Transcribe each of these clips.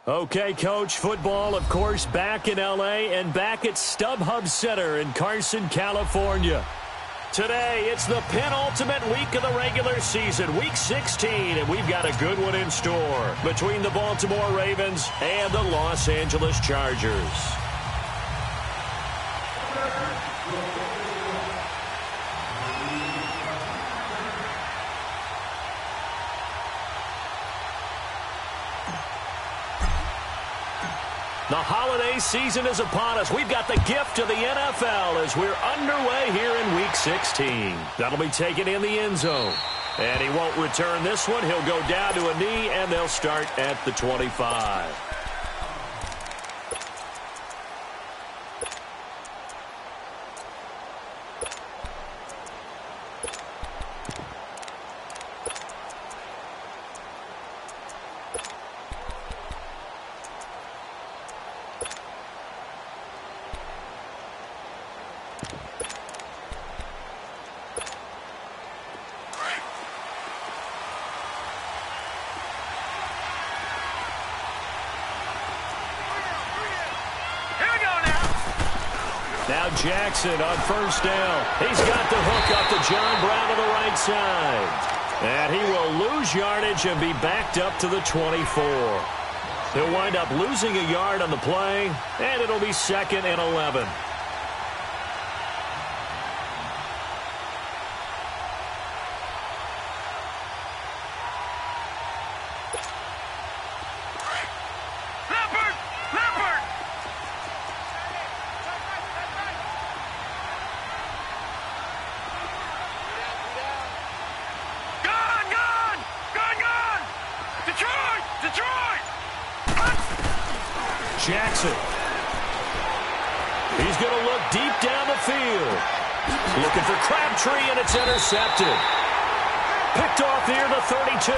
Okay, Coach, football, of course, back in L.A. and back at StubHub Center in Carson, California. Today, it's the penultimate week of the regular season, Week 16, and we've got a good one in store between the Baltimore Ravens and the Los Angeles Chargers. The holiday season is upon us. We've got the gift of the NFL as we're underway here in Week 16. That'll be taken in the end zone. And he won't return this one. He'll go down to a knee, and they'll start at the 25. Now Jackson on first down. He's got the hook up to John Brown to the right side. And he will lose yardage and be backed up to the 24. He'll wind up losing a yard on the play, and it'll be 2nd and 11. Jackson. He's going to look deep down the field. Looking for Crabtree, and it's intercepted. Picked off near the 32.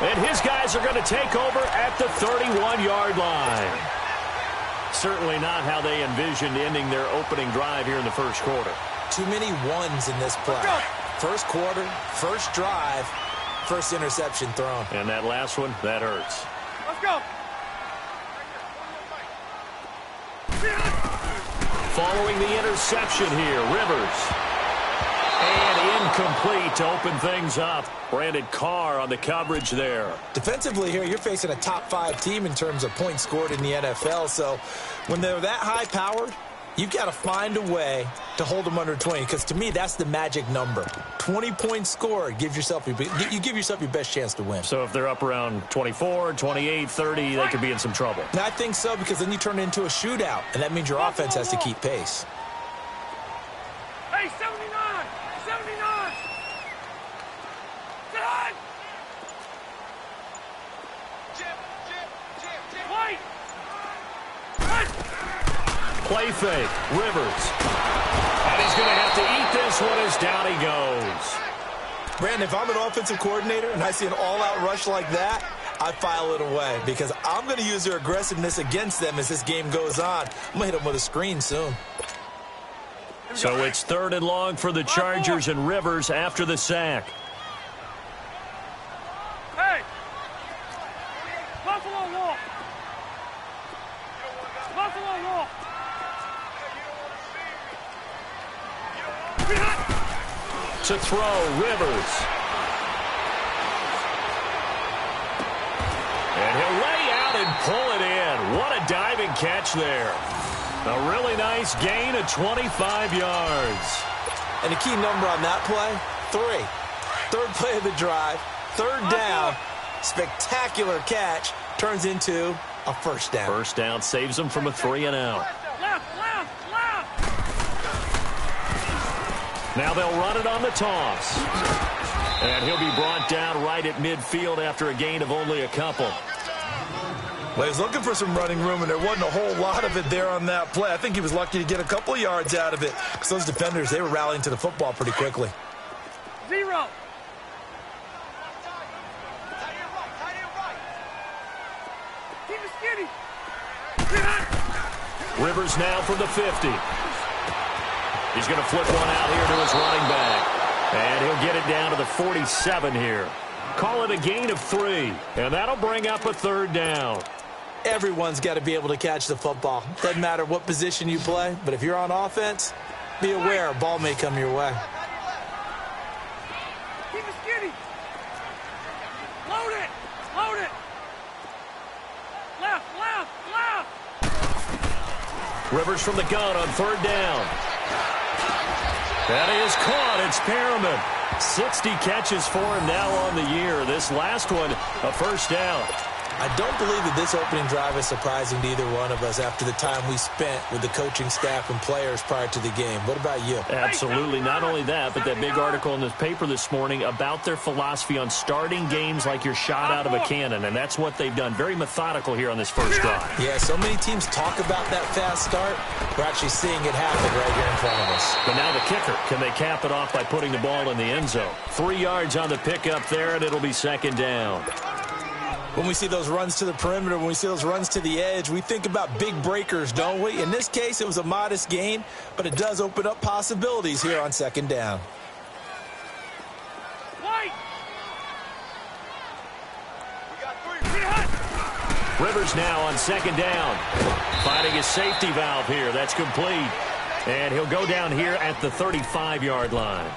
And his guys are going to take over at the 31-yard line. Certainly not how they envisioned ending their opening drive here in the first quarter. Too many ones in this play. First quarter, first drive, first interception thrown. And that last one, that hurts. Let's go. Following the interception here, Rivers. And incomplete to open things up. Brandon Carr on the coverage there. Defensively here, you're facing a top-5 team in terms of points scored in the NFL. So when they're that high-powered, you've got to find a way to hold them under 20. Because to me, that's the magic number. 20 points scored, you give yourself your best chance to win. So if they're up around 24, 28, 30, they could be in some trouble. And I think so, because then you turn it into a shootout, and that means your offense has to keep pace. Hey, 79! 79! Sit Wait! Play fake, Rivers. And he's going to have to eat this one as down he goes. Brandon, if I'm an offensive coordinator and I see an all-out rush like that, I file it away because I'm going to use their aggressiveness against them as this game goes on. I'm going to hit them with a screen soon. So it's 3rd and long for the Chargers and Rivers after the sack. Hey! Buffalo Wolf! Buffalo Wolf! To throw, Rivers. And he'll lay out and pull it in. What a diving catch there. A really nice gain of 25 yards. And the key number on that play, 3. Third play of the drive, 3rd down, spectacular catch, turns into a first down. First down saves them from a 3-and-out. Now they'll run it on the toss. And he'll be brought down right at midfield after a gain of only a couple. Well, he was looking for some running room, and there wasn't a whole lot of it there on that play. I think he was lucky to get a couple of yards out of it because those defenders, they were rallying to the football pretty quickly. 0. Keep it skinny. Rivers now from the 50. He's going to flip one out here to his running back. And he'll get it down to the 47 here. Call it a gain of 3. And that'll bring up a 3rd down. Everyone's got to be able to catch the football. Doesn't matter what position you play, but if you're on offense, be aware a ball may come your way. Keep it skinny. Load it. Load it. Left, left, left. Rivers from the gun on third down. That is caught. It's Perriman. 60 catches for him now on the year. This last one, a first down. I don't believe that this opening drive is surprising to either one of us after the time we spent with the coaching staff and players prior to the game. What about you? Absolutely. Not only that, but that big article in the paper this morning about their philosophy on starting games like you're shot out of a cannon, and that's what they've done. Very methodical here on this first drive. Yeah, so many teams talk about that fast start. We're actually seeing it happen right here in front of us. But now the kicker. Can they cap it off by putting the ball in the end zone? 3 yards on the pickup there, and it'll be second down. When we see those runs to the perimeter, when we see those runs to the edge, we think about big breakers, don't we? In this case, it was a modest gain, but it does open up possibilities here on second down. White. We got 3. Rivers now on second down. Finding his safety valve here. That's complete. And he'll go down here at the 35-yard line.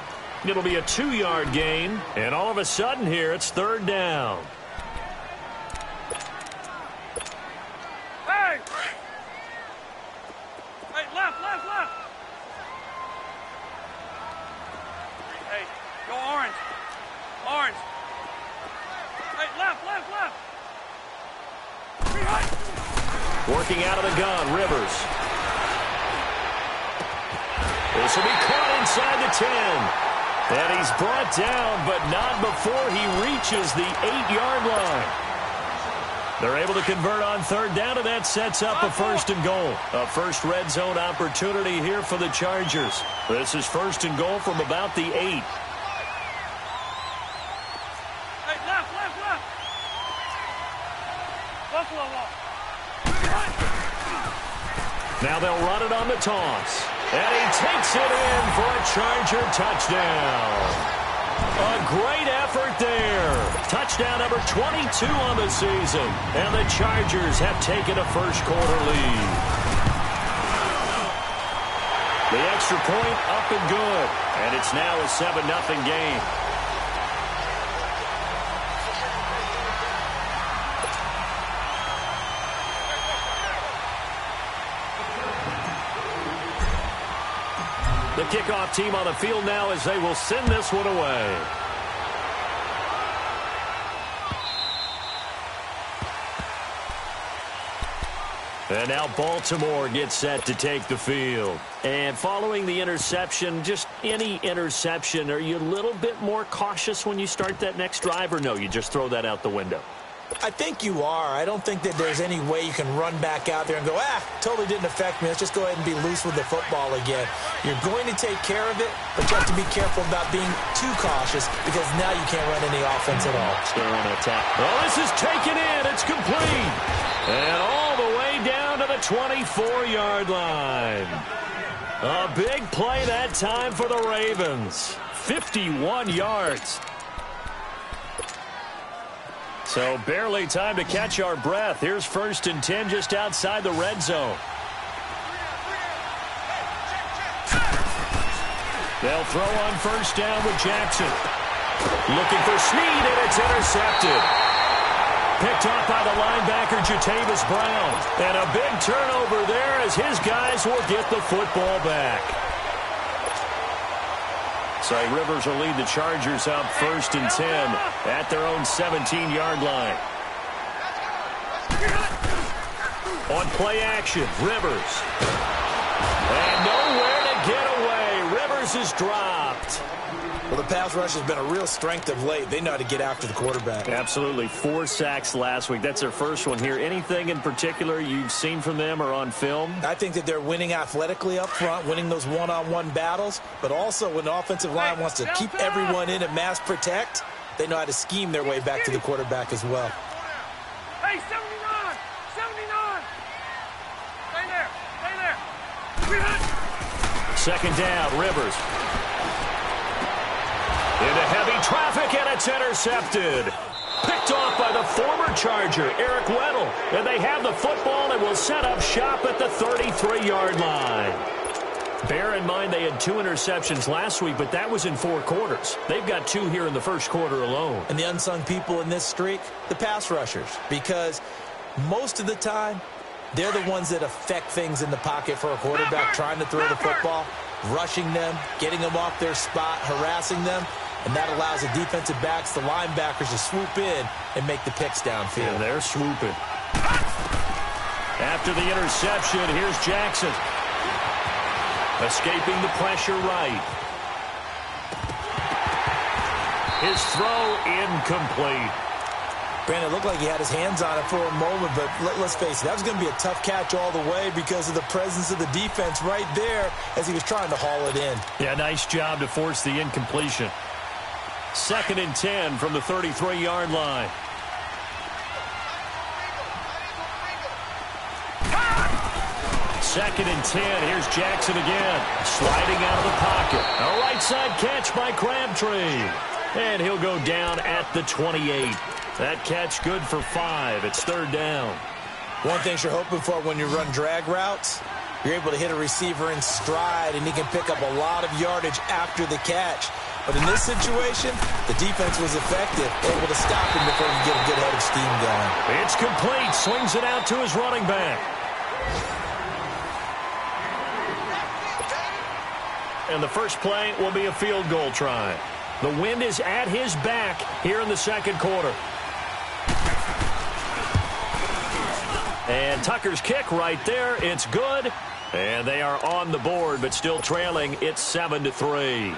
It'll be a 2-yard gain, and all of a sudden here it's third down. Hey! Hey, left, left, left! Hey, go orange. Orange. Hey, left, left, left! Behind! Working out of the gun, Rivers. This will be caught inside the 10. And he's brought down, but not before he reaches the 8-yard line. They're able to convert on third down, and that sets up a first and goal. A first red zone opportunity here for the Chargers. This is first and goal from about the 8. Hey, left, left, left! Buffalo wall. Now they'll run it on the toss. And he takes it in for a Charger touchdown. A great effort there. Touchdown number 22 on the season. And the Chargers have taken a first-quarter lead. The extra point up and good. And it's now a 7-0 game. The kickoff team on the field now as they will send this one away. And now Baltimore gets set to take the field. And following the interception, just any interception, are you a little bit more cautious when you start that next drive, or no, you just throw that out the window? I think you are. I don't think that there's any way you can run back out there and go, totally didn't affect me. Let's just go ahead and be loose with the football again. You're going to take care of it, but you have to be careful about being too cautious because now you can't run any offense at all. Still on attack. Well, this is taken in. It's complete. And all the way down to the 24-yard line. A big play that time for the Ravens. 51 yards. So barely time to catch our breath. Here's first and 10 just outside the red zone. They'll throw on first down with Jackson. Looking for Snead, and it's intercepted. Picked off by the linebacker, Jatavis Brown. And a big turnover there as his guys will get the football back. So Rivers will lead the Chargers up first and 10 at their own 17-yard line. On play action, Rivers. And nowhere to get away. Rivers is dropped. Well, the pass rush has been a real strength of late. They know how to get after the quarterback. Absolutely. 4 sacks last week. That's their first one here. Anything in particular you've seen from them or on film? I think that they're winning athletically up front, winning those one-on-one battles, but also when the offensive line wants to keep everyone in and mass protect, they know how to scheme their way back to the quarterback as well. Hey, 79! 79! Stay there! Stay there! Second down, Rivers. Into heavy traffic, and it's intercepted. Picked off by the former Charger, Eric Weddle. And they have the football and will set up shop at the 33-yard line. Bear in mind they had 2 interceptions last week, but that was in 4 quarters. They've got 2 here in the first quarter alone. And the unsung people in this streak, the pass rushers, because most of the time, they're the ones that affect things in the pocket for a quarterback, trying to throw the football, rushing them, getting them off their spot, harassing them, and that allows the defensive backs, the linebackers, to swoop in and make the picks downfield. And they're swooping. After the interception, here's Jackson. Escaping the pressure right. His throw incomplete. Brandon, it looked like he had his hands on it for a moment, but let's face it, that was going to be a tough catch all the way because of the presence of the defense right there as he was trying to haul it in. Yeah, nice job to force the incompletion. 2nd and 10 from the 33-yard line. Second and 10. Here's Jackson again. Sliding out of the pocket. A right side catch by Crabtree. And he'll go down at the 28. That catch good for 5. It's 3rd down. One thing you're hoping for when you run drag routes, you're able to hit a receiver in stride, and he can pick up a lot of yardage after the catch. But in this situation, the defense was effective, able to stop him before he get a good head of steam going. It's complete. Swings it out to his running back. And the first play will be a field goal try. The wind is at his back here in the second quarter. And Tucker's kick right there. It's good. And they are on the board, but still trailing. It's 7-3.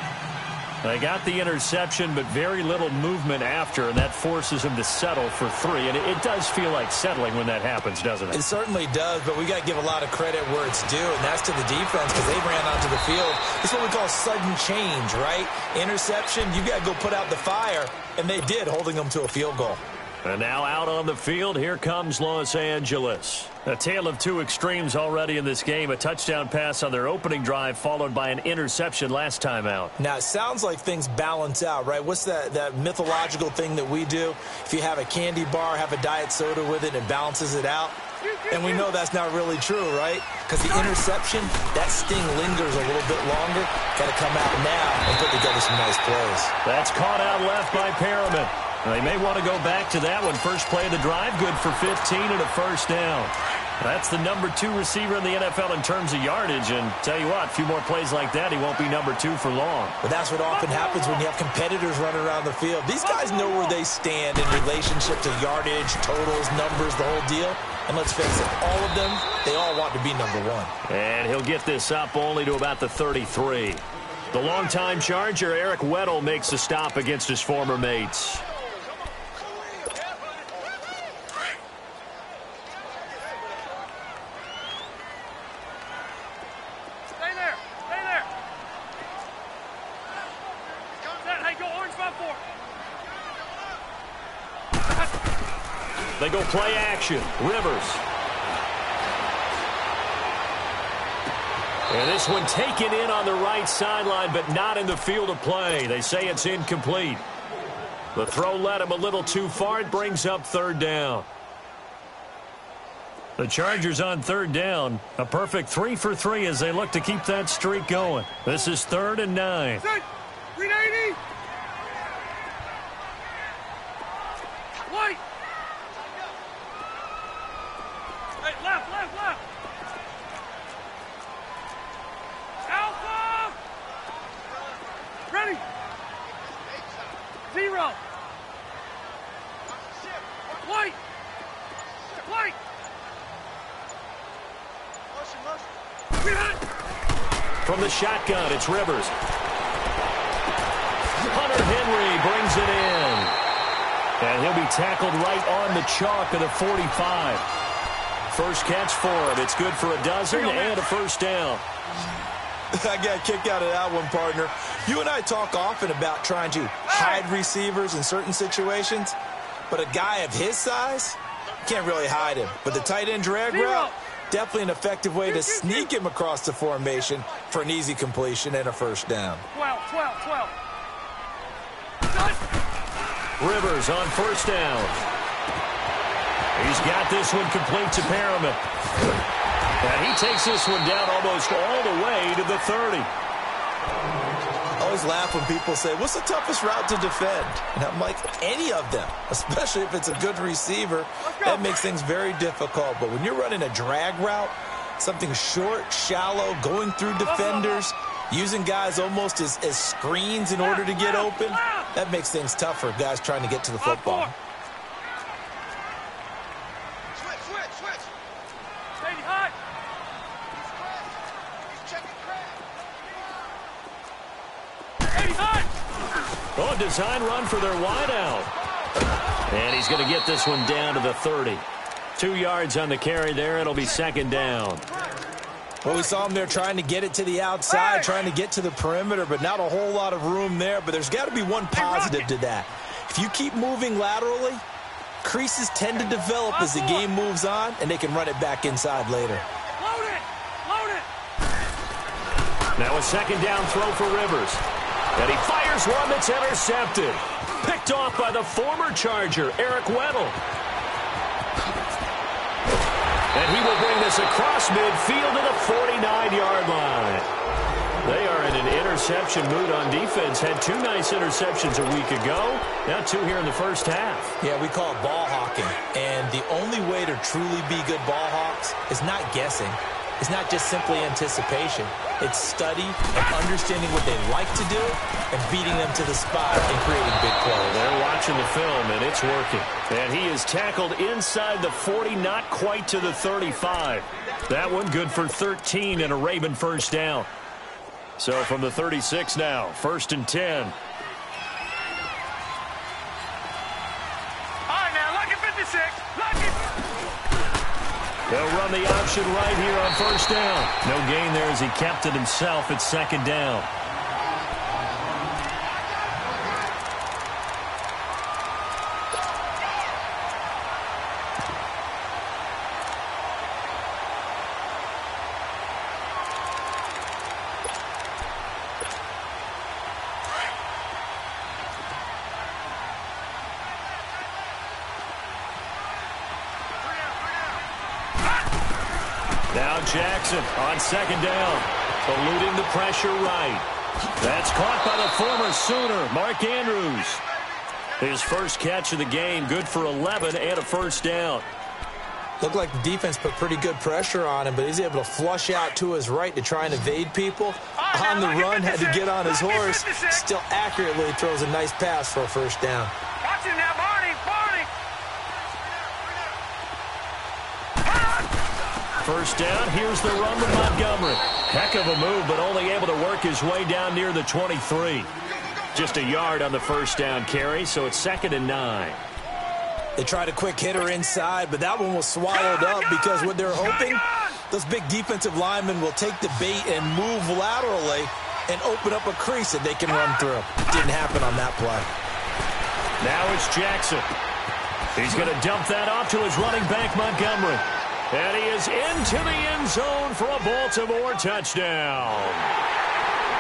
They got the interception, but very little movement after, and that forces him to settle for 3. And it does feel like settling when that happens, doesn't it? It certainly does, but we got to give a lot of credit where it's due, and that's to the defense because they ran onto the field. It's what we call sudden change, right? Interception, you got to go put out the fire, and they did, holding them to a field goal. And now out on the field, here comes Los Angeles. A tale of 2 extremes already in this game. A touchdown pass on their opening drive, followed by an interception last time out. Now, it sounds like things balance out, right? What's that mythological thing that we do? If you have a candy bar, have a diet soda with it, it balances it out. And we know that's not really true, right? Because the interception, that sting lingers a little bit longer. Got to come out now and put together some nice plays. That's caught out left by Perriman. They may want to go back to that one. First play of the drive, good for 15 and a first down. That's the number 2 receiver in the NFL in terms of yardage. And tell you what, a few more plays like that, he won't be number 2 for long. But that's what often happens when you have competitors running around the field. These guys know where they stand in relationship to yardage, totals, numbers, the whole deal. And let's face it, all of them, they all want to be number 1. And he'll get this up only to about the 33. The longtime Charger, Eric Weddle, makes a stop against his former mates. They go play action. Rivers. And this one taken in on the right sideline, but not in the field of play. They say it's incomplete. The throw led him a little too far. It brings up 3rd down. The Chargers on 3rd down. A perfect 3 for 3 as they look to keep that streak going. This is 3rd and 9. 380. White. Hey, left. Alpha. Ready. 0. White. From the shotgun, it's Rivers. Hunter Henry brings it in. And he'll be tackled right on the chalk of the 45. First catch for him. It's good for a dozen and a first down. I got kicked out of that one, partner. You and I talk often about trying to hide receivers in certain situations, but a guy of his size, can't really hide him. But the tight end drag route, definitely an effective way to sneak him across the formation for an easy completion and a first down. 12. Rivers on first down. He's got this one complete to Perriman. And he takes this one down almost all the way to the 30. I always laugh when people say, what's the toughest route to defend? And I'm like, any of them, especially if it's a good receiver. That makes things very difficult. But when you're running a drag route, something short, shallow, going through defenders, using guys almost as screens in order to get open, that makes things tough for guys trying to get to the football. Switch. Stay hot. Oh, design run for their wideout. And he's going to get this one down to the 30. 2 yards on the carry there. It'll be second down. Well, we saw him there trying to get it to the outside, trying to get to the perimeter, but not a whole lot of room there. But there's got to be one positive to that. If you keep moving laterally, creases tend to develop as the game moves on, and they can run it back inside later. Load it! Now a second down throw for Rivers. And he fires one that's intercepted. Picked off by the former Charger, Eric Weddle. And he will bring this across midfield to the 49-yard line. They are in an interception mood on defense. Had 2 nice interceptions a week ago. Now 2 here in the first half. Yeah, we call it ball hawking. And the only way to truly be good ball hawks is not guessing. It's not just simply anticipation. It's study and understanding what they like to do and beating them to the spot and creating big plays. They're watching the film, and it's working. And he is tackled inside the 40, not quite to the 35. That one good for 13 and a Raven first down. So from the 36 now, 1st and 10. All right, now, lucky 56. Lucky. They'll run the option right here on first down. No gain there as he kept it himself at second down. Now Jackson on second down, eluding the pressure right. That's caught by the former Sooner, Mark Andrews. His first catch of the game, good for 11 and a first down. Looked like the defense put pretty good pressure on him, but he's able to flush out to his right to try and evade people. On the run, had to get on his horse. Still accurately throws a nice pass for a first down. Watch him now, Barney. First down, here's the run with Montgomery. Heck of a move, but only able to work his way down near the 23. Just a yard on the first down carry, so it's 2nd and 9. They tried a quick hitter inside, but that one was swallowed up because what they're hoping, those big defensive linemen will take the bait and move laterally and open up a crease that they can run through. Didn't happen on that play. Now it's Jackson. He's going to dump that off to his running back, Montgomery. And he is into the end zone for a Baltimore touchdown.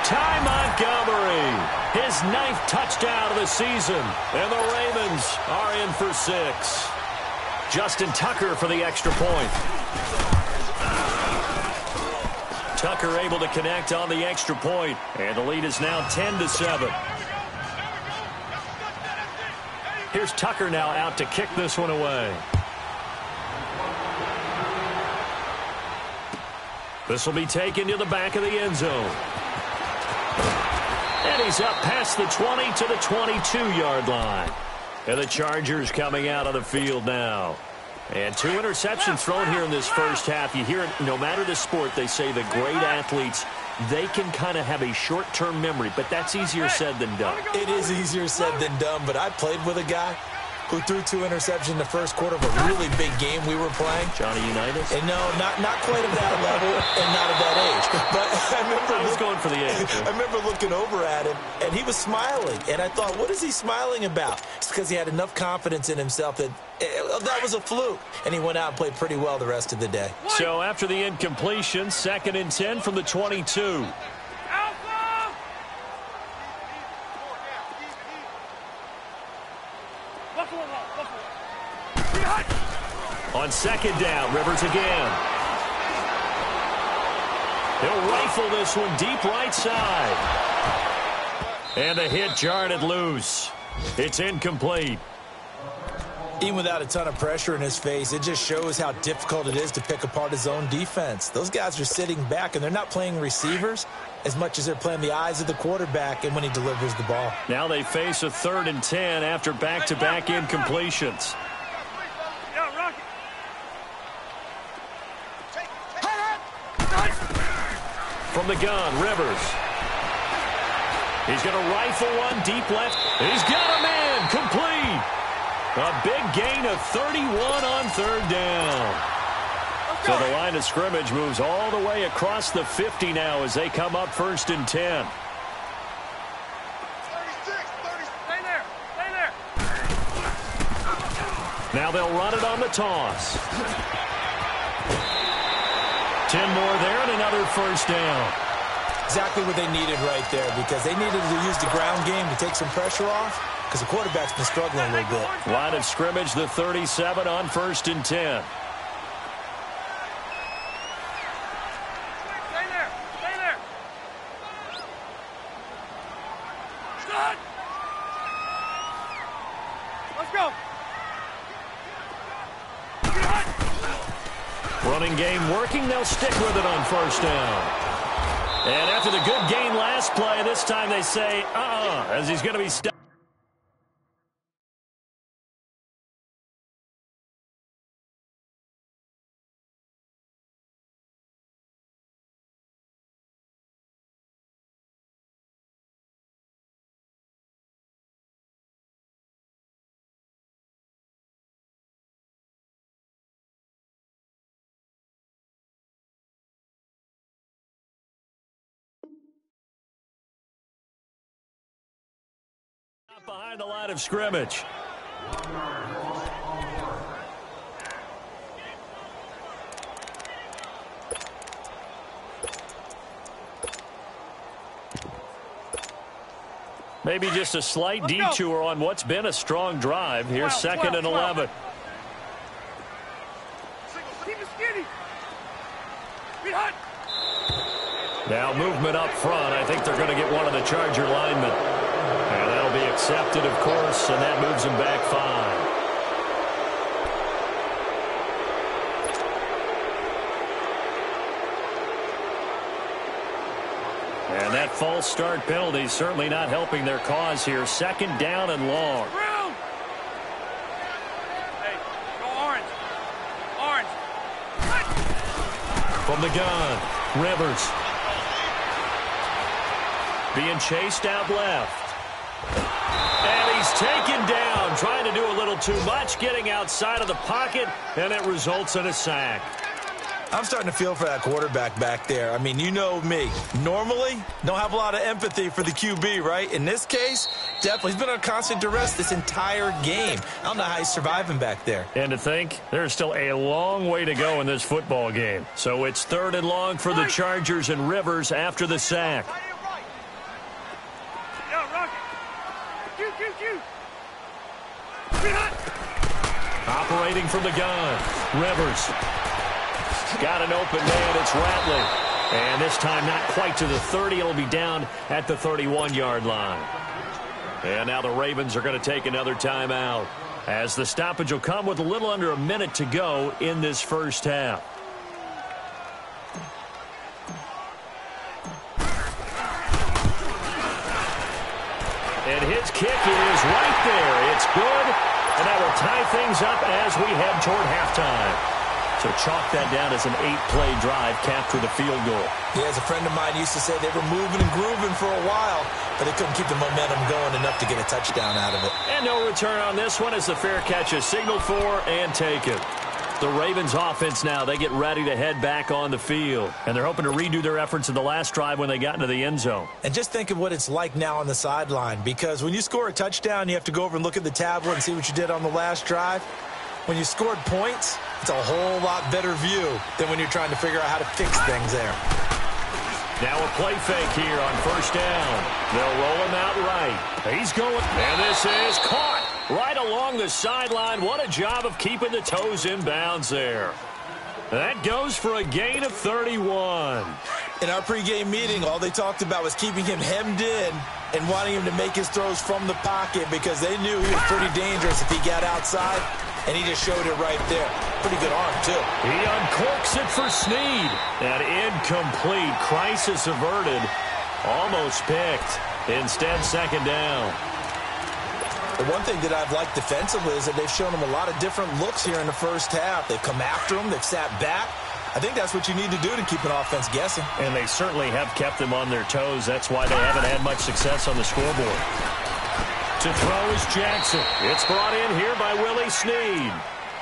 Ty Montgomery, his 9th touchdown of the season. And the Ravens are in for 6. Justin Tucker for the extra point. Tucker able to connect on the extra point. And the lead is now 10-7. Here's Tucker now out to kick this one away. This will be taken to the back of the end zone. And he's up past the 20 to the 22-yard line. And the Chargers coming out on the field now. And 2 interceptions thrown here in this first half. You hear it, no matter the sport, they say the great athletes, they can kind of have a short-term memory, but that's easier said than done. It is easier said than done, but I played with a guy who threw 2 interceptions in the first quarter of a really big game we were playing. Johnny Unitas? And no, not quite at that level and not at that age. But I was going for the age. I remember looking over at him, and he was smiling. And I thought, what is he smiling about? It's because he had enough confidence in himself that that was a fluke. And he went out and played pretty well the rest of the day. So after the incompletion, 2nd and 10 from the 22. On second down, Rivers again. He'll rifle this one deep right side. And a hit jarred it loose. It's incomplete. Even without a ton of pressure in his face, it just shows how difficult it is to pick apart his own defense. Those guys are sitting back, and they're not playing receivers as much as they're playing the eyes of the quarterback and when he delivers the ball. Now they face a 3rd and 10 after back-to-back incompletions. From the gun, Rivers. He's going to rifle one deep left. He's got him in. Complete. A big gain of 31 on 3rd down. So the line of scrimmage moves all the way across the 50 now as they come up 1st and 10. 36, 30. Stay there. Stay there. Now they'll run it on the toss. 10 more there and another 1st down. Exactly what they needed right there, because they needed to use the ground game to take some pressure off, because the quarterback's been struggling a little bit. Line of scrimmage, the 37 on 1st and 10. Stay there. Stay there. Stop. Let's go. Running game working. They'll stick with it on 1st down. And after the good gain last play, this time they say, as he's going to be stopped. Behind the line of scrimmage. Maybe just a slight detour on what's been a strong drive. Here's 2nd and 11. Keep it skinny. ReefHood. Now movement up front. I think they're going to get one of the Charger linemen. And that'll be accepted, of course, and that moves him back 5. And that false start penalty certainly not helping their cause here. 2nd down and long. Hey, go orange. Orange. From the gun, Rivers. Being chased out left. And he's taken down, trying to do a little too much, getting outside of the pocket, and it results in a sack. I'm starting to feel for that quarterback back there. I mean, you know me. Normally, don't have a lot of empathy for the QB, right? In this case, definitely. He's been on constant duress this entire game. I don't know how he's surviving back there. And to think, there's still a long way to go in this football game. So it's 3rd and long for the Chargers and Rivers after the sack. Operating from the gun, Rivers. Got an open man, it's Rattling. And this time not quite to the 30, it'll be down at the 31-yard line. And now the Ravens are going to take another timeout, as the stoppage will come with a little under a minute to go in this 1st half. And his kick is right there. It's good. And that will tie things up as we head toward halftime. So chalk that down as an 8-play drive capped with a field goal. Yeah, as a friend of mine used to say, they were moving and grooving for a while, but they couldn't keep the momentum going enough to get a touchdown out of it. And no return on this one as the fair catch is signaled for and taken. The Ravens offense now, they get ready to head back on the field. And they're hoping to redo their efforts in the last drive when they got into the end zone. And just think of what it's like now on the sideline, because when you score a touchdown, you have to go over and look at the tablet and see what you did on the last drive. When you scored points, it's a whole lot better view than when you're trying to figure out how to fix things there. Now a play fake here on 1st down. They'll roll him out right. He's going, and this is caught. Right along the sideline. What a job of keeping the toes in bounds there. That goes for a gain of 31. In our pregame meeting, all they talked about was keeping him hemmed in and wanting him to make his throws from the pocket because they knew he was pretty dangerous if he got outside, and he just showed it right there. Pretty good arm, too. He uncorks it for Snead. And incomplete. Crisis averted. Almost picked. Instead, second down. The one thing that I've liked defensively is that they've shown him a lot of different looks here in the first half. They've come after him. They've sat back. I think that's what you need to do to keep an offense guessing. And they certainly have kept them on their toes. That's why they haven't had much success on the scoreboard. To throw is Jackson. It's brought in here by Willie Snead.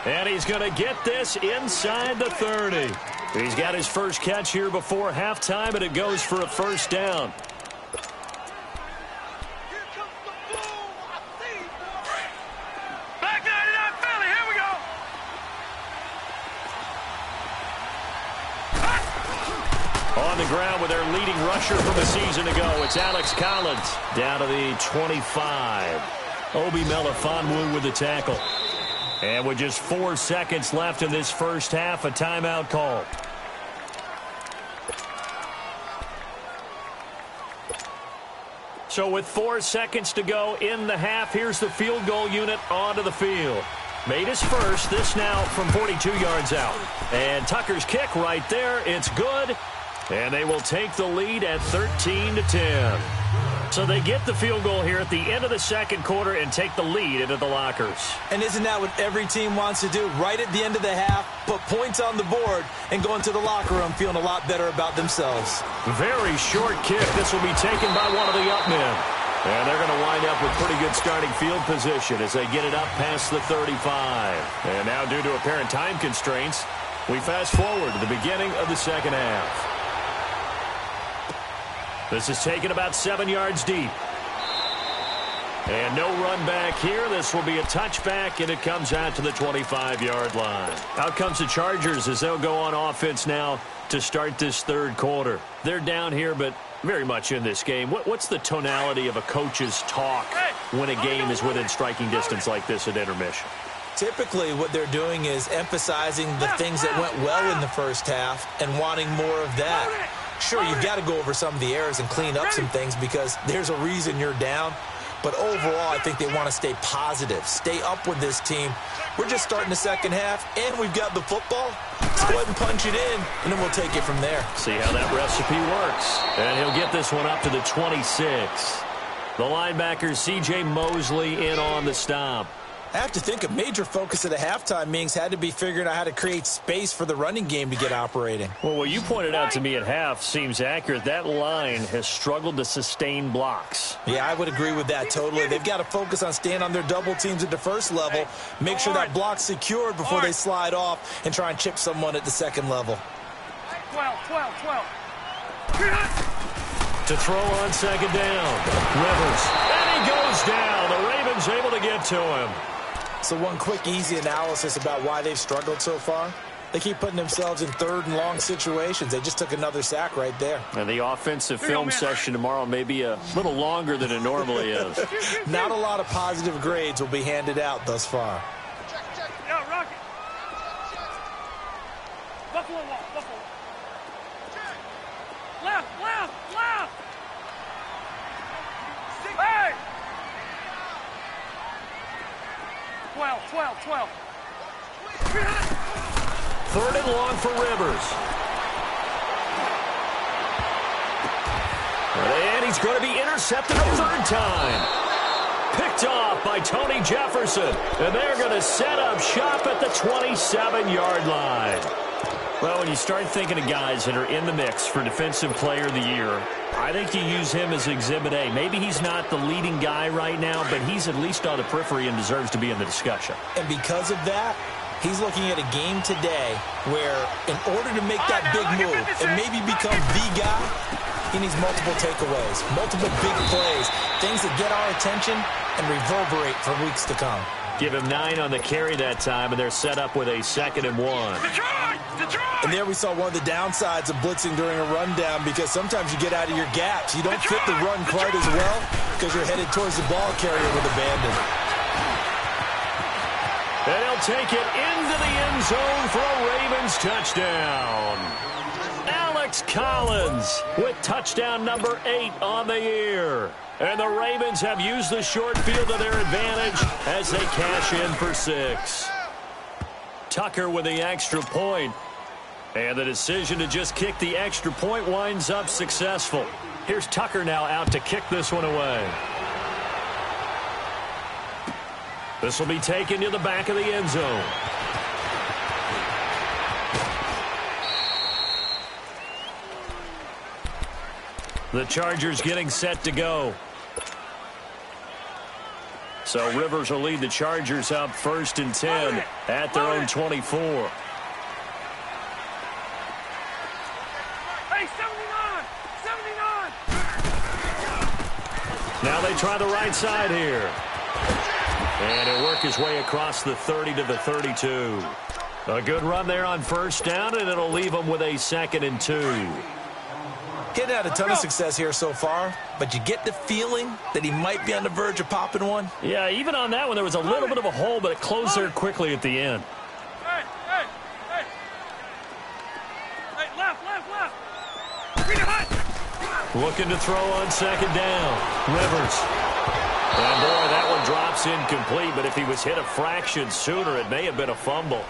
And he's going to get this inside the 30. He's got his first catch here before halftime, and it goes for a first down. On the ground with their leading rusher from a season ago, it's Alex Collins down to the 25. Obi Melifonwu with the tackle. And with just 4 seconds left in this first half, a timeout call. So with 4 seconds to go in the half, here's the field goal unit onto the field. Made his first, this now from 42 yards out. And Tucker's kick right there, it's good. And they will take the lead at 13-10. So they get the field goal here at the end of the second quarter and take the lead into the lockers. And isn't that what every team wants to do? Right at the end of the half, put points on the board and go into the locker room feeling a lot better about themselves. Very short kick. This will be taken by one of the up men. And they're going to wind up with pretty good starting field position as they get it up past the 35. And now due to apparent time constraints, we fast forward to the beginning of the second half. This is taken about 7 yards deep. And no run back here. This will be a touchback, and it comes out to the 25-yard line. Out comes the Chargers as they'll go on offense now to start this third quarter. They're down here, but very much in this game. What's the tonality of a coach's talk when a game is within striking distance like this at intermission? Typically, what they're doing is emphasizing the things that went well in the first half and wanting more of that. Sure, you've got to go over some of the errors and clean up some things because there's a reason you're down. But overall, I think they want to stay positive, stay up with this team. We're just starting the second half, and we've got the football. Let's go ahead and punch it in, and then we'll take it from there. See how that recipe works. And he'll get this one up to the 26. The linebacker, C.J. Mosley, in on the stop. I have to think a major focus of the halftime meetings had to be figuring out how to create space for the running game to get operating. Well, what you pointed out to me at half seems accurate. That line has struggled to sustain blocks. Yeah, I would agree with that totally. They've got to focus on staying on their double teams at the first level, make sure that block's secured before they slide off and try and chip someone at the second level. 12. To throw on second down. Rivers. And he goes down. The Ravens able to get to him. So one quick, easy analysis about why they've struggled so far. They keep putting themselves in third and long situations. They just took another sack right there. And the offensive film session tomorrow may be a little longer than it normally is. Not a lot of positive grades will be handed out thus far. Yo, Rocket. Buffalo wall. Left. Hey! 12. Third and long for Rivers. And he's going to be intercepted a third time. Picked off by Tony Jefferson. And they're going to set up shop at the 27-yard line. Well, when you start thinking of guys that are in the mix for Defensive Player of the Year, I think you use him as Exhibit A. Maybe he's not the leading guy right now, but he's at least on the periphery and deserves to be in the discussion. And because of that, he's looking at a game today where in order to make that big move and maybe become the guy, he needs multiple takeaways, multiple big plays, things that get our attention and reverberate for weeks to come. Give him 9 on the carry that time, and they're set up with a 2nd and 1. And there we saw one of the downsides of blitzing during a rundown because sometimes you get out of your gaps. You don't fit the run quite as well because you're headed towards the ball carrier with abandon. take it into the end zone for a Ravens touchdown. Alex Collins with touchdown number 8 on the year. And the Ravens have used the short field to their advantage as they cash in for 6. Tucker with the extra point. And the decision to just kick the extra point winds up successful. Here's Tucker now out to kick this one away. This will be taken to the back of the end zone. The Chargers getting set to go. So Rivers will lead the Chargers up 1st and 10 at their own 24. Hey, 79! Now they try the right side here. And he'll work his way across the 30 to the 32. A good run there on 1st down, and it'll leave him with a 2nd and 2. Getting had a ton of success here so far, but you get the feeling that he might be on the verge of popping one. Yeah, even on that one, there was a little bit of a hole, but it closed there quickly at the end. Hey! Hey, left! Read it hot! Looking to throw on 2nd down. Rivers. And boy, that one drops incomplete, but if he was hit a fraction sooner, it may have been a fumble.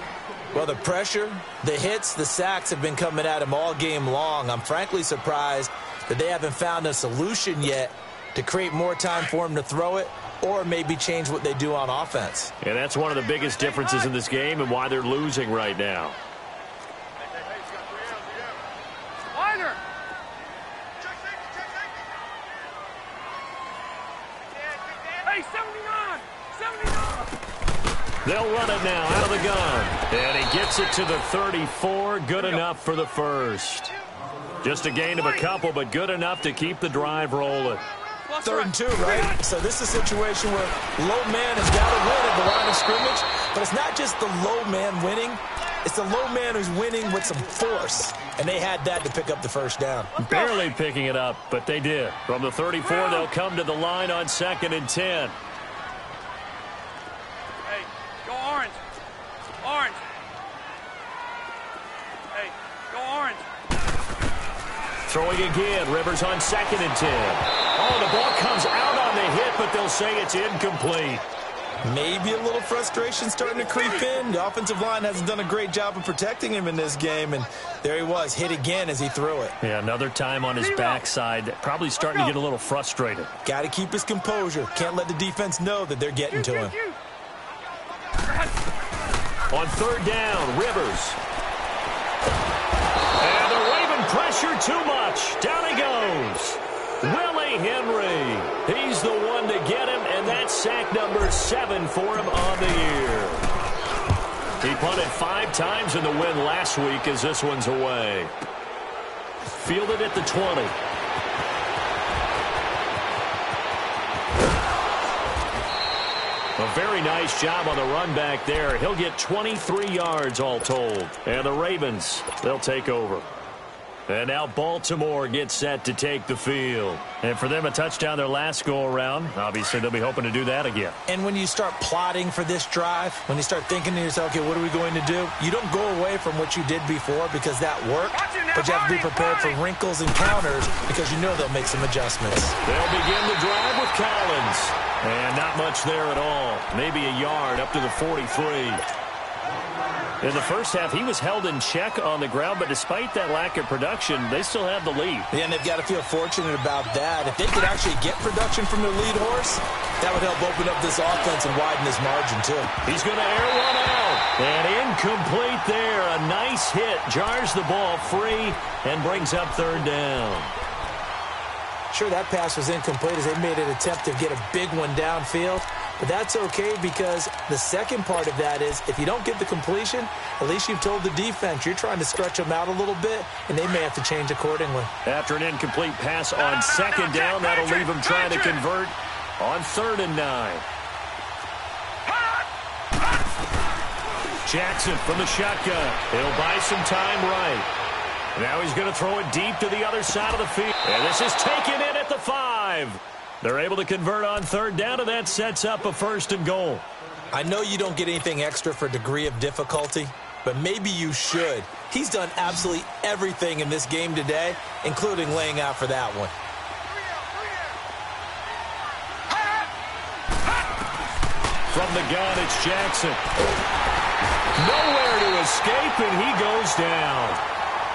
Well, the pressure, the hits, the sacks have been coming at him all game long. I'm frankly surprised that they haven't found a solution yet to create more time for him to throw it or maybe change what they do on offense. And that's one of the biggest differences in this game and why they're losing right now. Wider! Hey, 79! They'll run it now out of the gun. And he gets it to the 34. Good enough for the 1st. Just a gain of a couple, but good enough to keep the drive rolling. 3rd and 2, right? So this is a situation where low man has got to win at the line of scrimmage. But it's not just the low man winning. It's the low man who's winning with some force. And they had that to pick up the 1st down. Barely picking it up, but they did. From the 34, they'll come to the line on 2nd and 10. Orange. Hey, go orange. Throwing again. Rivers on 2nd and 10. Oh, the ball comes out on the hit, but they'll say it's incomplete. Maybe a little frustration starting to creep in. The offensive line hasn't done a great job of protecting him in this game, and there he was, hit again as he threw it. Yeah, another time on his backside. Probably starting to get a little frustrated. Got to keep his composure. Can't let the defense know that they're getting to him. On 3rd down, Rivers. And the Raven pressure too much. Down he goes. Willie Henry. He's the one to get him, and that's sack number 7 for him on the year. He punted 5 times in the win last week as this one's away. Fielded at the 20. A very nice job on the run back there. He'll get 23 yards all told. And the Ravens, they'll take over. And now Baltimore gets set to take the field. And for them, a touchdown their last go-around. Obviously, they'll be hoping to do that again. And when you start plotting for this drive, when you start thinking to yourself, okay, what are we going to do? You don't go away from what you did before because that worked, but you have to be prepared for wrinkles and counters because you know they'll make some adjustments. They'll begin the drive with Collins. And not much there at all. Maybe a yard up to the 43. In the first half, he was held in check on the ground, but despite that lack of production, they still have the lead. Yeah, and they've got to feel fortunate about that. If they could actually get production from their lead horse, that would help open up this offense and widen this margin, too. He's going to air one out. And incomplete there. A nice hit. Jars the ball free and brings up 3rd down. Sure, that pass was incomplete as they made an attempt to get a big one downfield. But that's okay because the second part of that is if you don't get the completion, at least you've told the defense you're trying to stretch them out a little bit, and they may have to change accordingly. After an incomplete pass on 2nd down, that'll leave them trying to convert on 3rd and 9. Jackson from the shotgun. He'll buy some time right. Now he's going to throw it deep to the other side of the field. And this is taken in at the 5. They're able to convert on 3rd down, and that sets up a 1st and goal. I know you don't get anything extra for degree of difficulty, but maybe you should. He's done absolutely everything in this game today, including laying out for that one. From the gun, it's Jackson. Nowhere to escape, and he goes down.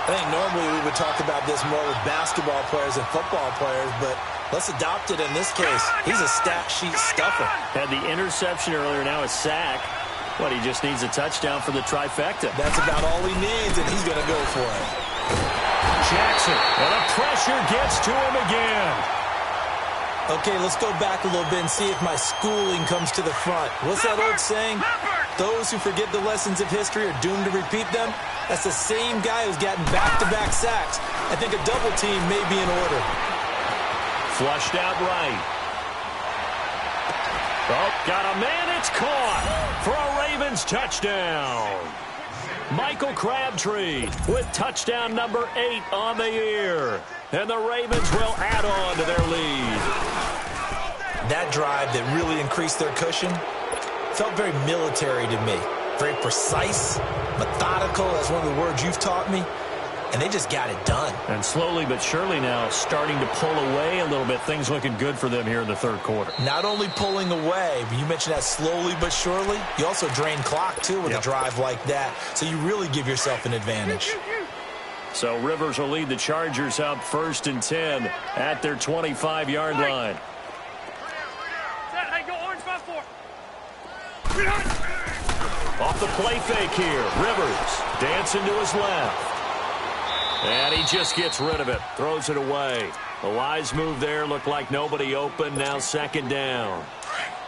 I think normally we would talk about this more with basketball players and football players, but let's adopt it in this case. He's a stat sheet stuffer. Had the interception earlier, now a sack. But he just needs a touchdown for the trifecta. That's about all he needs, and he's going to go for it. Jackson, and the pressure gets to him again. Okay, let's go back a little bit and see if my schooling comes to the front. What's that old saying? Those who forget the lessons of history are doomed to repeat them. That's the same guy who's gotten back-to-back sacks. I think a double team may be in order. Flushed out right. Oh, got a man. It's caught for a Ravens touchdown. Michael Crabtree with touchdown number 8 on the year. And the Ravens will add on to their lead. That drive that really increased their cushion felt very military to me. Very precise, methodical. That's one of the words you've taught me. And they just got it done. And slowly but surely now starting to pull away a little bit. Things looking good for them here in the third quarter. Not only pulling away, but you mentioned that slowly but surely. You also drain clock, too, with a drive like that. So you really give yourself an advantage. So Rivers will lead the Chargers out 1st and 10 at their 25-yard line. Hey, go orange 5-4. Off the play fake here. Rivers dancing to his left. And he just gets rid of it. Throws it away. The wise move there. Looked like nobody open. Now 2nd down.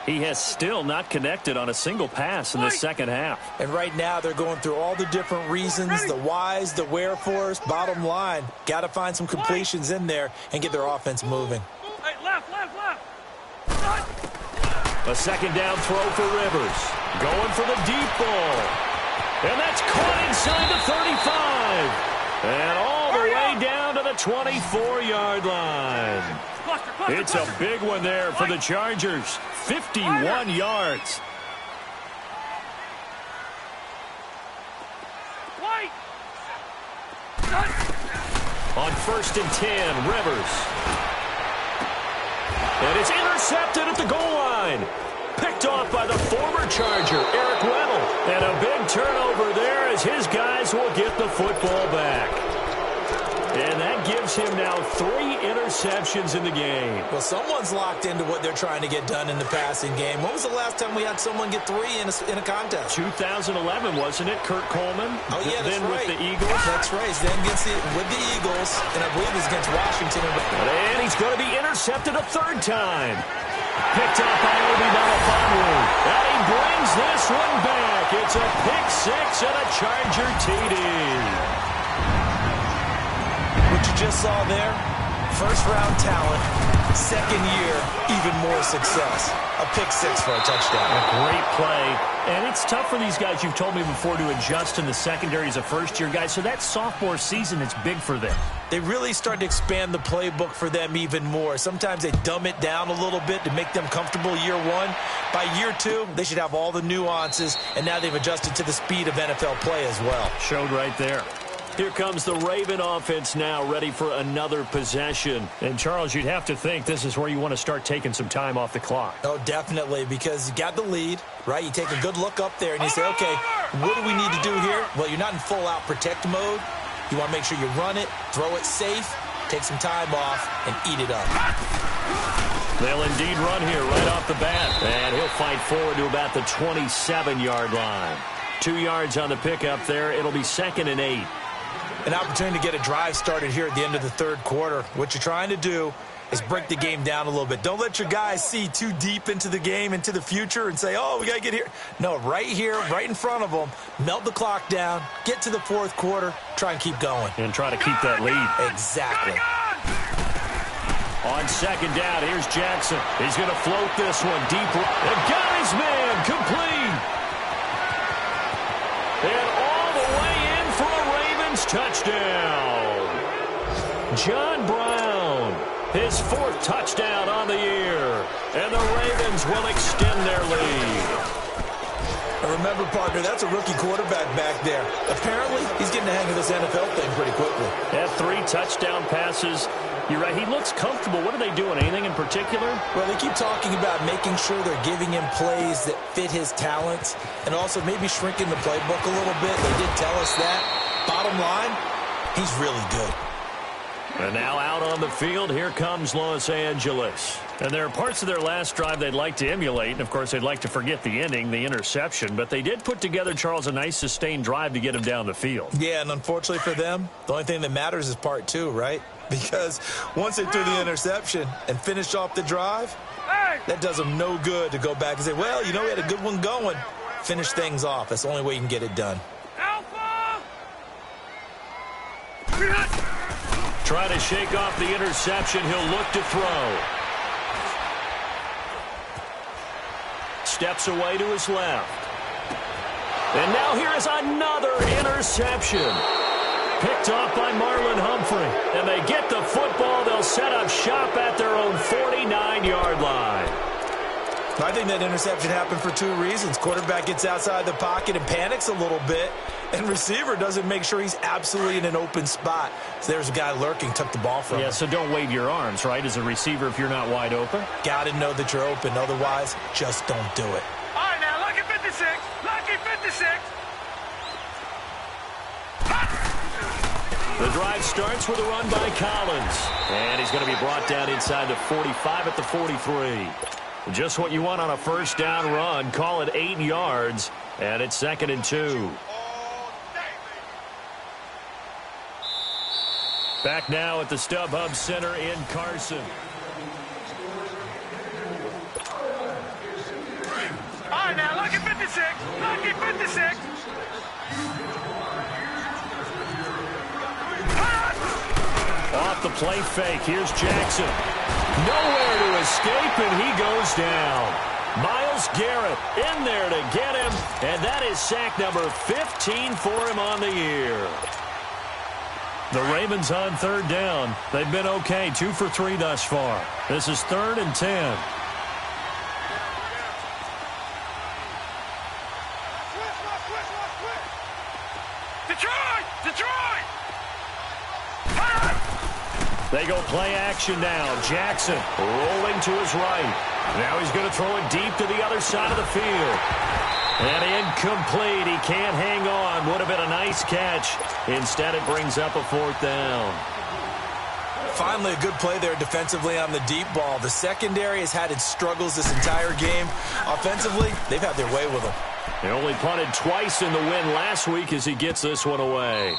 He has still not connected on a single pass in the second half. And right now they're going through all the different reasons, the whys, the wherefores. Bottom line, got to find some completions in there and get their offense moving. Hey, left. A 2nd down throw for Rivers. Going for the deep ball. And that's caught inside the 35. And all the way down to the 24-yard line. It's a big one there for the Chargers. 51 yards. On 1st and 10, Rivers. And it's intercepted at the goal line. Picked off by the former Charger, Eric Weddle. And a big turnover there as his guys will get the football back. And that gives him now 3 interceptions in the game. Well, someone's locked into what they're trying to get done in the passing game. When was the last time we had someone get 3 in a contest? 2011, wasn't it? Kurt Coleman? Oh, yeah, that's then right. With the Eagles? That's right. Then with the Eagles, and I believe it's against Washington. And he's going to be intercepted a 3rd time. Picked up by Obi Melifonwu. And he brings this one back. It's a pick 6 and a Charger TD. What you just saw there, first-round talent, 2nd year, even more success. A pick 6 for a touchdown. A great play. And it's tough for these guys, you've told me before, to adjust in the secondary as a first-year guy. So that sophomore season is big for them. They really start to expand the playbook for them even more. Sometimes they dumb it down a little bit to make them comfortable year 1. By year 2, they should have all the nuances, and now they've adjusted to the speed of NFL play as well. Showed right there. Here comes the Raven offense now, ready for another possession. And, Charles, you'd have to think this is where you want to start taking some time off the clock. Oh, definitely, because you got the lead, right? You take a good look up there, and you say, okay, what do we need to do here? Well, you're not in full-out protect mode. You want to make sure you run it, throw it safe, take some time off, and eat it up. They'll indeed run here right off the bat. And he'll fight forward to about the 27-yard line. 2 yards on the pickup there. It'll be 2nd and 8. An opportunity to get a drive started here at the end of the 3rd quarter. What you're trying to do is break the game down a little bit. Don't let your guys see too deep into the game, into the future, and say, oh, we got to get here. No, right here, right in front of them, melt the clock down, get to the 4th quarter, try and keep going. And try to keep that lead. Exactly. On 2nd down, here's Jackson. He's going to float this one deep. And got his man complete. And all the way in for a Ravens touchdown. John Brown, his 4th touchdown on the year. And the Ravens will extend their lead. And remember, partner, that's a rookie quarterback back there. Apparently, he's getting the hang of this NFL thing pretty quickly. Had 3 touchdown passes. You're right, he looks comfortable. What are they doing? Anything in particular? Well, they keep talking about making sure they're giving him plays that fit his talents and also maybe shrinking the playbook a little bit. They did tell us that. Bottom line, he's really good. And now out on the field, here comes Los Angeles. And there are parts of their last drive they'd like to emulate. And, of course, they'd like to forget the ending, the interception. But they did put together, Charles, a nice sustained drive to get him down the field. Yeah, and unfortunately for them, the only thing that matters is part 2, right? Because once they threw the interception and finished off the drive, that does them no good to go back and say, well, you know, we had a good one going. Finish things off. That's the only way you can get it done. Trying to shake off the interception. He'll look to throw. Steps away to his left. And now here is another interception. Picked off by Marlon Humphrey. And they get the football. They'll set up shop at their own 49-yard line. I think that interception happened for 2 reasons. Quarterback gets outside the pocket and panics a little bit. And receiver doesn't make sure he's absolutely in an open spot. So there's a guy lurking, took the ball from him. Yeah, so don't wave your arms, right, as a receiver if you're not wide open. Got to know that you're open. Otherwise, just don't do it. All right, now, lucky 56. Lucky 56. The drive starts with a run by Collins. And he's going to be brought down inside the 45 at the 43. Just what you want on a first down run. Call it 8 yards. And it's 2nd and 2. Back now at the StubHub Center in Carson. All right, now, lucky 56. Lucky 56. Off the play fake. Here's Jackson. Nowhere to escape, and he goes down. Myles Garrett in there to get him, and that is sack number 15 for him on the year. The Ravens on 3rd down. They've been okay, 2 for 3 thus far. This is 3rd and 10. Detroit! Detroit! They go play action now. Jackson rolling to his right. Now he's going to throw it deep to the other side of the field. And incomplete. He can't hang on. Would have been a nice catch. Instead, it brings up a 4th down. Finally, a good play there defensively on the deep ball. The secondary has had its struggles this entire game. Offensively, they've had their way with them. They only punted twice in the win last week as he gets this one away.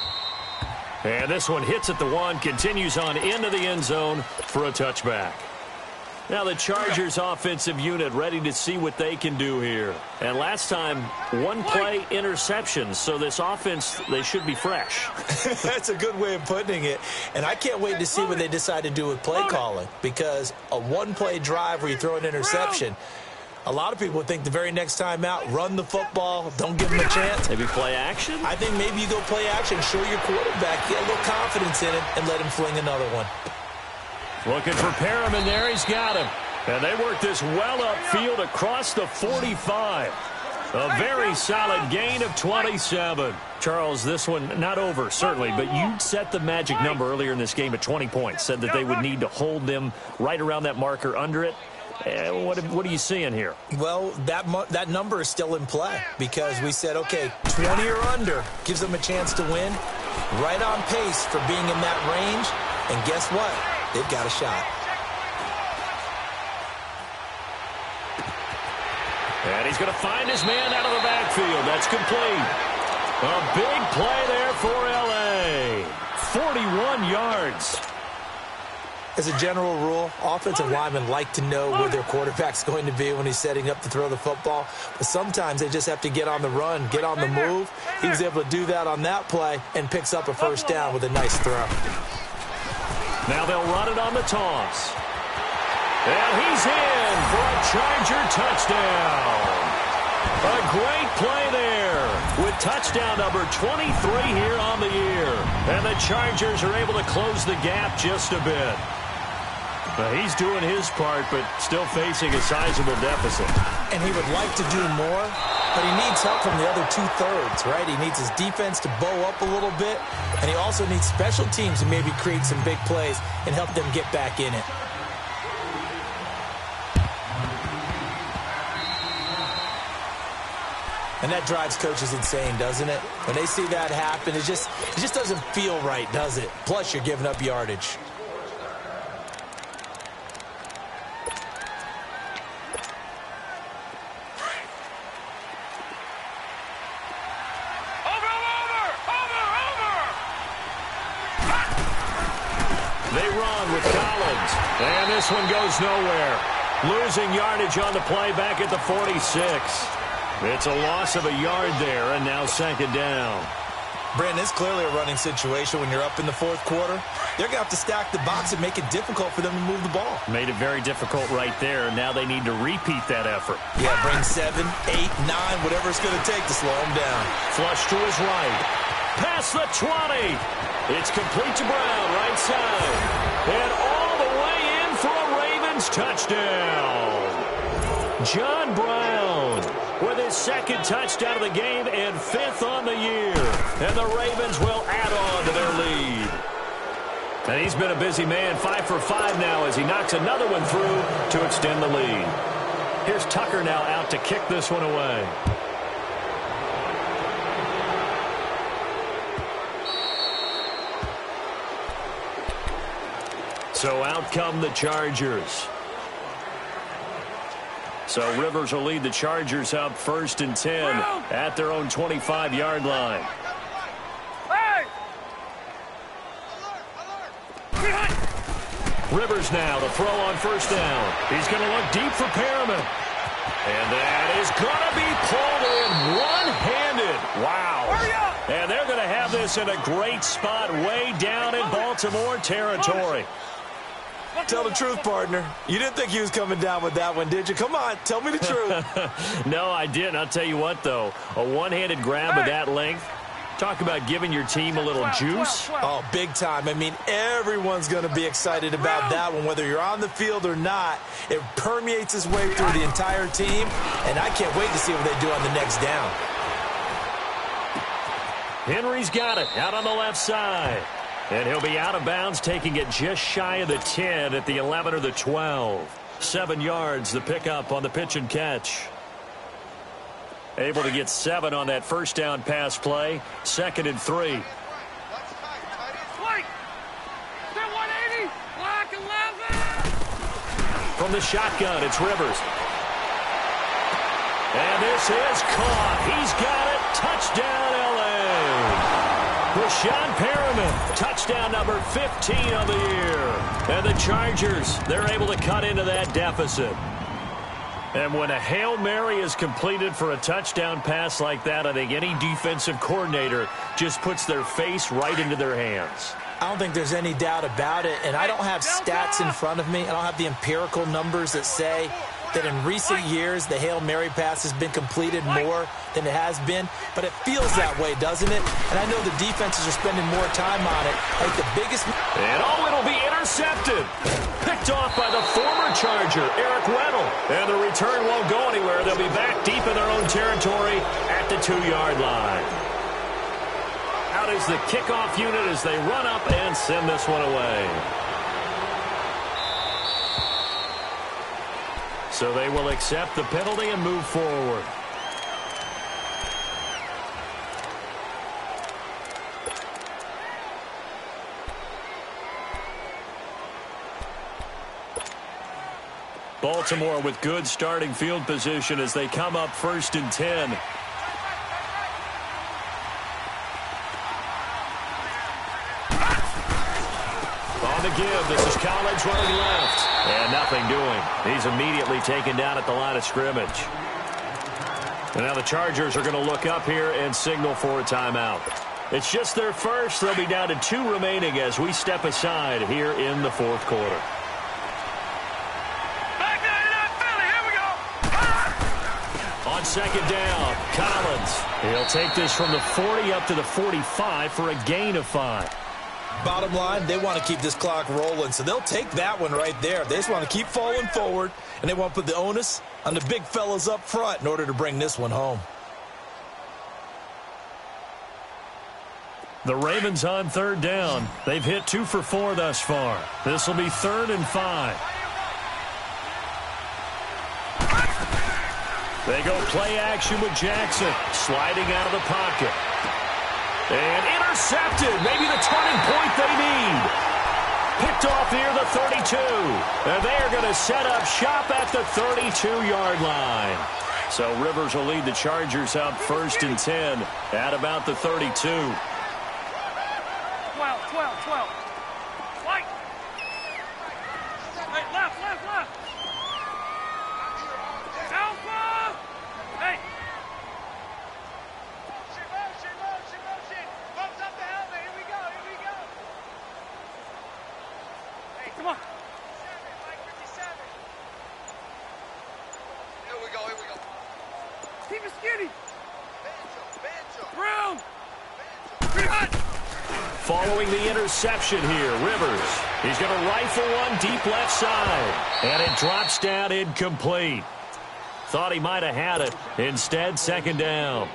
And this one hits at the 1, continues on into the end zone for a touchback. Now the Chargers offensive unit ready to see what they can do here. And last time, 1 play interception. So this offense, they should be fresh. That's a good way of putting it. And I can't wait to see what they decide to do with play calling. Because a 1-play drive where you throw an interception, a lot of people would think the very next time out, run the football, don't give them a chance. Maybe play action? I think maybe you go play action, show your quarterback, get a little confidence in him, and let him fling another one. Looking for Perriman there. He's got him. And they work this well upfield across the 45. A very solid gain of 27. Charles, this one not over, certainly, but you set the magic number earlier in this game at 20 points. Said that they would need to hold them right around that marker under it. What are you seeing here? Well, that number is still in play because we said, okay, 20 or under gives them a chance to win. Right on pace for being in that range. And guess what? They've got a shot. And he's going to find his man out of the backfield. That's complete. A big play there for L.A. 41 yards. As a general rule, offensive linemen like to know where their quarterback's going to be when he's setting up to throw the football. But sometimes they just have to get on the run, get on the move. He was able to do that on that play and picks up a first down with a nice throw. Now they'll run it on the toss. And he's in for a Charger touchdown. A great play there with touchdown number 23 here on the year. And the Chargers are able to close the gap just a bit. He's doing his part, but still facing a sizable deficit. And he would like to do more, but he needs help from the other two-thirds, right? He needs his defense to bow up a little bit, and he also needs special teams to maybe create some big plays and help them get back in it. And that drives coaches insane, doesn't it? When they see that happen, it just doesn't feel right, does it? Plus, you're giving up yardage. They run with Collins, and this one goes nowhere. Losing yardage on the play back at the 46. It's a loss of a yard there, and now second down. Brandon, it's clearly a running situation when you're up in the fourth quarter. They're going to have to stack the box and make it difficult for them to move the ball. Made it very difficult right there, and now they need to repeat that effort. Yeah, bring 7, 8, 9, whatever it's going to take to slow them down. Flush to his right. Past the 20. It's complete to Brown, right side. And all the way in for a Ravens touchdown. John Brown with his second touchdown of the game and 5th on the year. And the Ravens will add on to their lead. And he's been a busy man, 5 for 5 now as he knocks another one through to extend the lead. Here's Tucker now out to kick this one away. So out come the Chargers. So Rivers will lead the Chargers up 1st and 10 at their own 25-yard line. Hey! Rivers now to throw on 1st down. He's going to look deep for Perriman. And that is going to be pulled in one-handed. Wow. Hurry up! And they're going to have this in a great spot way down in Baltimore territory. Tell the truth, partner. You didn't think he was coming down with that one, did you? Come on, tell me the truth. No, I didn't. I'll tell you what, though. A one-handed grab of that length. Talk about giving your team a little juice. Oh, big time. I mean, everyone's going to be excited about that one, whether you're on the field or not. It permeates its way through the entire team, and I can't wait to see what they do on the next down. Henry's got it out on the left side. And he'll be out of bounds, taking it just shy of the 10 at the 11 or the 12. 7 yards, the pickup on the pitch and catch. Able to get 7 on that 1st down pass play. 2nd and 3. Wait! Still 180! Black 11! From the shotgun, it's Rivers. And this is caught. He's got it. Touchdown, L.A. Rashawn Perriman, touchdown number 15 on the year. And the Chargers, they're able to cut into that deficit. And when a Hail Mary is completed for a touchdown pass like that, I think any defensive coordinator just puts their face right into their hands. I don't think there's any doubt about it, and I don't have stats in front of me. I don't have the empirical numbers that say that in recent years the Hail Mary pass has been completed more than it has been, but it feels that way, doesn't it? And I know the defenses are spending more time on it. Like the biggest... And it'll be intercepted. Picked off by the former Charger, Eric Weddle. And the return won't go anywhere. They'll be back deep in their own territory at the 2-yard line. Out is the kickoff unit as they run up and send this one away. So they will accept the penalty and move forward. Baltimore with good starting field position as they come up 1st and 10. On the give, this is Collins running left. And nothing doing. He's immediately taken down at the line of scrimmage. And now the Chargers are going to look up here and signal for a timeout. It's just their first. They'll be down to 2 remaining as we step aside here in the 4th quarter. On 2nd down, Collins. He'll take this from the 40 up to the 45 for a gain of 5. Bottom line, they want to keep this clock rolling, so they'll take that one right there. They just want to keep falling forward, and they want to put the onus on the big fellas up front in order to bring this one home. The Ravens on third down. They've hit 2 for 4 thus far. This will be 3rd and 5. They go play action with Jackson, sliding out of the pocket. And intercepted. Maybe the turning point they need. Picked off near the 32. And they are going to set up shop at the 32-yard line. So Rivers will lead the Chargers out 1st and 10 at about the 32. 12. White. Hey, left. Alpha. Hey. Motion. Bumps up the helmet. Here we go. Hey, come on. 57. Here we go. Keep it skinny. Brown. ReefHood. Following the interception here, Rivers. He's going to rifle one deep left side. And it drops down incomplete. Thought he might have had it. Instead, 2nd down.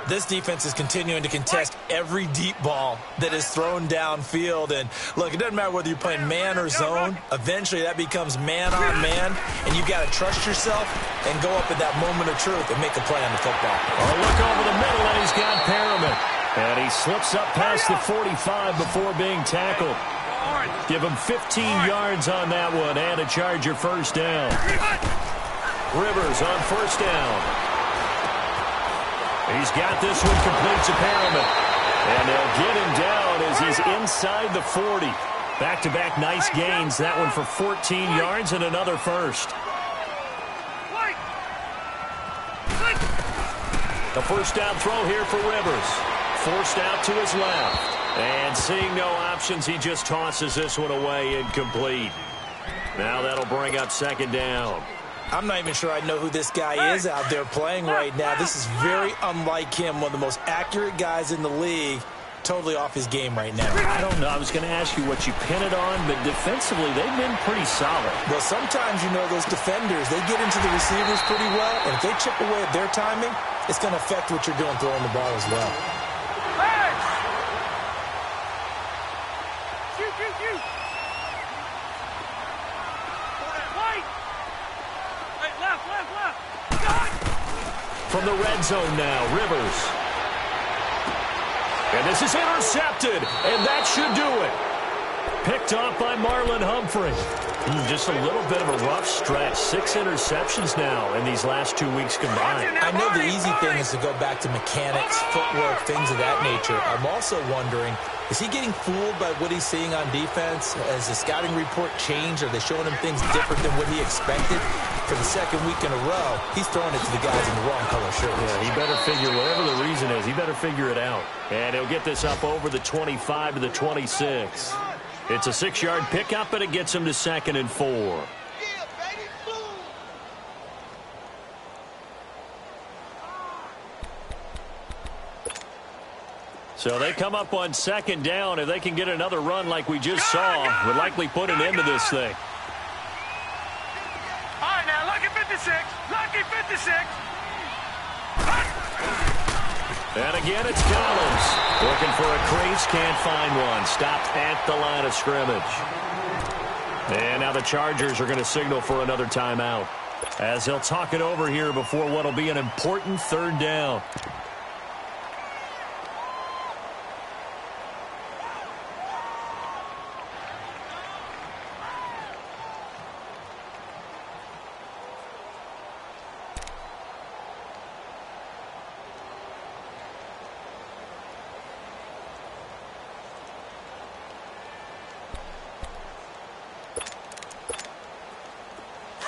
This defense is continuing to contest every deep ball that is thrown downfield. And, look, it doesn't matter whether you're playing man or zone. Eventually, that becomes man-on-man, and you've got to trust yourself and go up at that moment of truth and make a play on the football. A look over the middle, and he's got Perriman. And he slips up past the 45 before being tackled. Give him 15 yards on that one, and a Charger 1st down. Rivers on 1st down. He's got this one complete to Perriman. And they'll get him down as he's inside the 40. Back-to-back nice gains. That one for 14 yards and another 1st. The 1st down throw here for Rivers. Forced out to his left. And seeing no options, he just tosses this one away incomplete. Now that'll bring up 2nd down. I'm not even sure I know who this guy is out there playing right now. This is very unlike him, one of the most accurate guys in the league. Totally off his game right now. I don't know. I was going to ask you what you pin it on, but defensively, they've been pretty solid. Well, sometimes, those defenders, they get into the receivers pretty well, and if they chip away at their timing, it's going to affect what you're doing throwing the ball as well. From the red zone now, Rivers. And this is intercepted, and that should do it. Picked off by Marlon Humphrey. Just a little bit of a rough stretch. 6 interceptions now in these last 2 weeks combined. I know the easy thing is to go back to mechanics, footwork, things of that nature. I'm also wondering, is he getting fooled by what he's seeing on defense? Has the scouting report changed? Are they showing him things different than what he expected? For the 2nd week in a row, he's throwing it to the guys in the wrong color shirts. Yeah, he better figure, whatever the reason is, he better figure it out. And he'll get this up over the 25 to the 26. It's a 6-yard pickup, and it gets him to 2nd and 4. So they come up on 2nd down. If they can get another run like we just saw, would likely put an end to this thing. All right, now, lucky 56. Lucky 56. And again, it's Collins. Looking for a crease, can't find one. Stopped at the line of scrimmage. And now the Chargers are going to signal for another timeout, as they'll talk it over here before what will be an important 3rd down.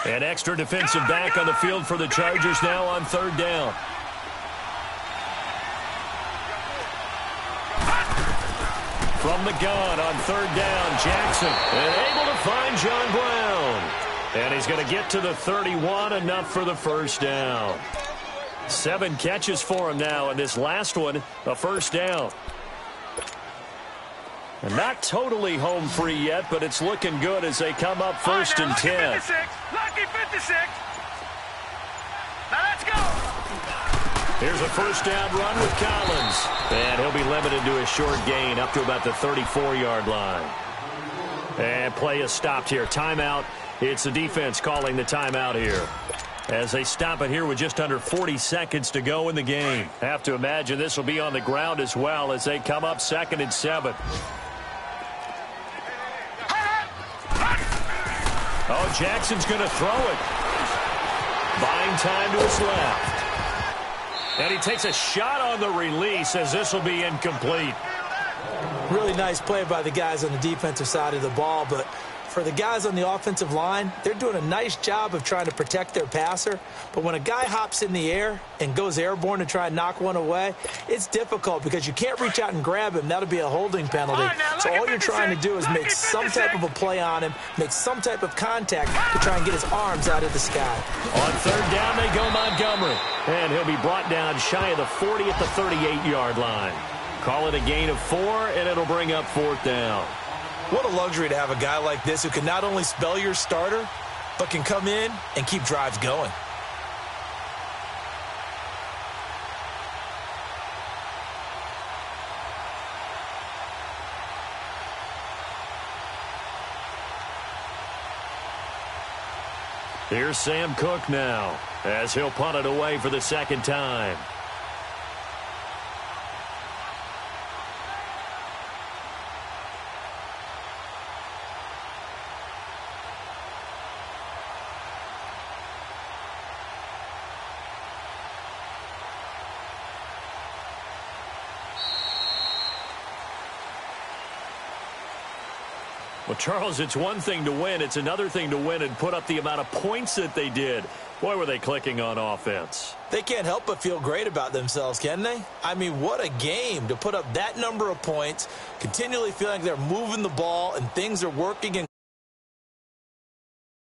An extra defensive back on the field for the Chargers now on 3rd down. From the gun on 3rd down, Jackson. And able to find John Brown. And he's going to get to the 31, enough for the 1st down. 7 catches for him now, and this last one, a 1st down. And not totally home free yet, but it's looking good as they come up 1st and 10. Lucky 56. Now let's go. Here's a first down run with Collins. And he'll be limited to a short gain up to about the 34-yard line. And play is stopped here. Timeout. It's the defense calling the timeout here, as they stop it here with just under 40 seconds to go in the game. Have to imagine this will be on the ground as well as they come up 2nd and 7. Oh, Jackson's going to throw it. Buying time to his left. And he takes a shot on the release as this will be incomplete. Really nice play by the guys on the defensive side of the ball, but for the guys on the offensive line, they're doing a nice job of trying to protect their passer. But when a guy hops in the air and goes airborne to try and knock one away, it's difficult because you can't reach out and grab him. That'll be a holding penalty. So all you're trying to do is make some type of a play on him, make some type of contact to try and get his arms out of the sky. On 3rd down, they go Montgomery. And he'll be brought down shy of the 40 at the 38-yard line. Call it a gain of 4, and it'll bring up 4th down. What a luxury to have a guy like this who can not only spell your starter, but can come in and keep drives going. Here's Sam Cook now, as he'll punt it away for the 2nd time. Well, Charles, it's one thing to win. It's another thing to win and put up the amount of points that they did. Boy, were they clicking on offense. They can't help but feel great about themselves, can they? I mean, what a game to put up that number of points, continually feeling like they're moving the ball and things are working.